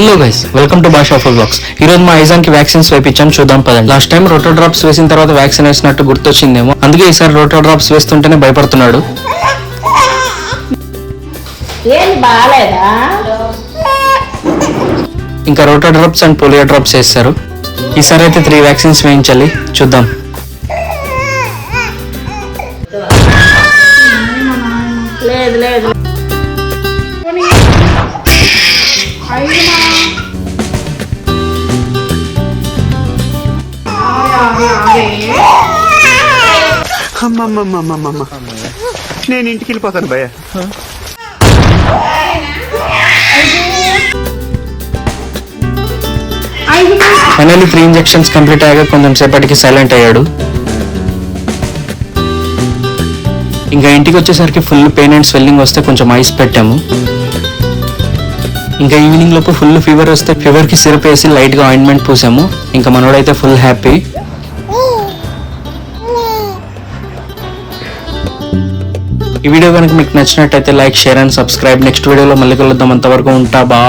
Hello guys, welcome to భాషా full blogs. ఈ రోజు మా ఐజాన్ కి వ్యాక్సిన్స్ వేయించాం, చూద్దాం పదండి. లాస్ట్ టైం రోటో డ్రాప్స్ వేసిన తర్వాత వ్యాక్సిన్ వేసినట్టు గుర్తొచ్చిందేమో, అందుకే ఈసారి రోటో డ్రాప్స్ వేస్తుంటేనే భయపడుతున్నాడు. ఇంకా రోటో డ్రాప్స్ అండ్ పోలియో డ్రాప్స్ వేస్తారు. ఈసారి అయితే 3 వ్యాక్సిన్స్ వేయించాలి, చూద్దాం. లేదు లేదు నేను ఇంటికి వెళ్ళిపోతాను భయ్య. ఫైనల్లీ 3 ఇంజెక్షన్స్ కంప్లీట్ అయ్యాక కొంచెం సేపటికి సైలెంట్ అయ్యాడు. ఇంకా ఇంటికి వచ్చేసరికి ఫుల్ పెయిన్ అండ్ స్వెల్లింగ్ వస్తే కొంచెం ఐస్ పెట్టాము. ఇంకా ఈవినింగ్ లోపు ఫుల్ ఫీవర్ వస్తే ఫీవర్ కి సిరప్ వేసి లైట్ గా ఆయింట్మెంట్ పూసాము. ఇంకా మనోడైతే ఫుల్ హ్యాపీ. ఈ వీడియో కనుక మీకు నచ్చినట్టయితే like, share and subscribe. Next వీడియోలో మళ్ళీ కలుద్దాం. అంతవరకు ఉంటా, బా.